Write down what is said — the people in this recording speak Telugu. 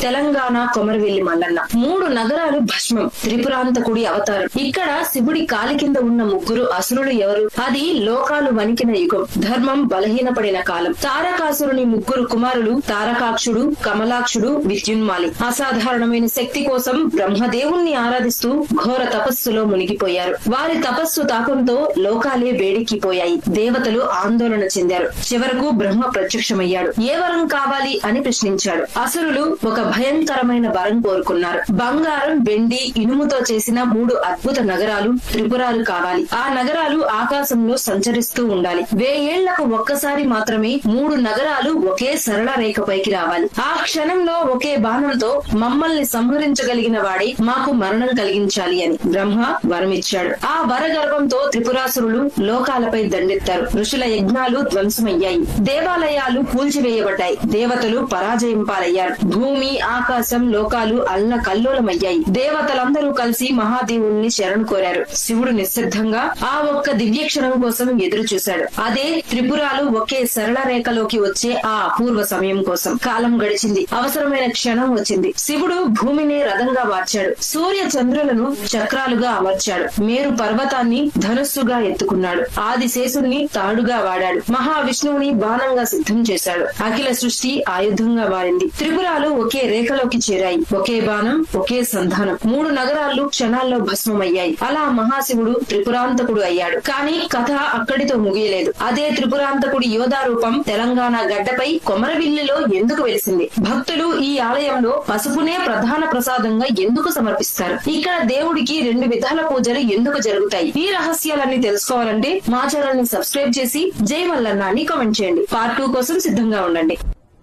తెలంగాణ కొమరవెల్లి మల్లన్న. 3 నగరాలు భస్మం. త్రిపురాంతకుడి అవతారం. ఇక్కడ శివుడి కాలి కింద ఉన్న ముగ్గురు అసురులు ఎవరు? అది లోకాలు వణికిన యుగం. ధర్మం బలహీనపడిన కాలం. తారకాసురుని ముగ్గురు కుమారులు తారకాక్షుడు, కమలాక్షుడు, విద్యున్మాలి అసాధారణమైన శక్తి కోసం బ్రహ్మదేవుణ్ణి ఆరాధిస్తూ ఘోర తపస్సులో మునిగిపోయారు. వారి తపస్సు తాపంతో లోకాలే వేడెక్కిపోయాయి. దేవతలు ఆందోళన చెందారు. చివరకు బ్రహ్మ ప్రత్యక్షమయ్యాడు. ఏ వరం కావాలి అని ప్రశ్నించాడు. అసురులు ఒక భయంకరమైన వరం కోరుకున్నారు. బంగారం, వెండి, ఇనుముతో చేసిన 3 అద్భుత నగరాలు, త్రిపురాలు కావాలి. ఆ నగరాలు ఆకాశంలో సంచరిస్తూ ఉండాలి. 1000 ఏళ్లకు ఒక్కసారి మాత్రమే 3 నగరాలు ఒకే సరళ రేఖపైకి రావాలి. ఆ క్షణంలో ఒకే బాణంతో మమ్మల్ని సంహరించగలిగిన వాడే మాకు మరణం కలిగించాలి అని బ్రహ్మ వరమిచ్చాడు. ఆ వరగర్వంతో త్రిపురాసురులు లోకాలపై దండెత్తారు. ఋషుల యజ్ఞాలు ధ్వంసమయ్యాయి. దేవాలయాలు కూల్చివేయబడ్డాయి. దేవతలు పరాజయం పాలయ్యారు. భూమి, ఆకాశం, లోకాలు అల్ల కల్లోలమయ్యాయి. దేవతలందరూ కలిసి మహాదేవుణ్ణి శరణు కోరారు. శివుడు నిశ్శబ్దంగా ఆ ఒక్క దివ్య క్షణం కోసం ఎదురు చూశాడు. అదే త్రిపురాలు ఒకే సరళ రేఖలోకి వచ్చే ఆ అపూర్వ సమయం కోసం. కాలం గడిచింది. అవసరమైన క్షణం వచ్చింది. శివుడు భూమిని రథంగా మార్చాడు. సూర్య చంద్రులను చక్రాలుగా అమర్చాడు. మేరు పర్వతాన్ని ధనుస్సుగా ఎత్తుకున్నాడు. ఆదిశేషుణ్ణి తాడుగా వాడాడు. మహావిష్ణువుని బాణంగా సిద్ధం చేశాడు. అఖిల సృష్టి ఆయుధంగా మారింది. త్రిపురాలు ఒకే రేఖలోకి చేరాయి. ఒకే బాణం, ఒకే సంధానం. 3 నగరాలు క్షణాల్లో భస్మమయ్యాయి. అలా మహాశివుడు త్రిపురాంతకుడు అయ్యాడు. కానీ కథ అక్కడితో ముగియలేదు. అదే త్రిపురాంతకుడి యోధా రూపం తెలంగాణ గడ్డపై కొమరవెల్లిలో ఎందుకు వెలిసింది? భక్తులు ఈ ఆలయంలో పసుపునే ప్రధాన ప్రసాదంగా ఎందుకు సమర్పిస్తారు? ఇక్కడ దేవుడికి 2 విధాల పూజలు ఎందుకు జరుగుతాయి? ఈ రహస్యాలన్నీ తెలుసుకోవాలంటే మా ఛానల్ ని సబ్స్క్రైబ్ చేసి జై మల్లన్న అని కామెంట్ చేయండి. పార్ట్ 2 కోసం సిద్ధంగా ఉండండి.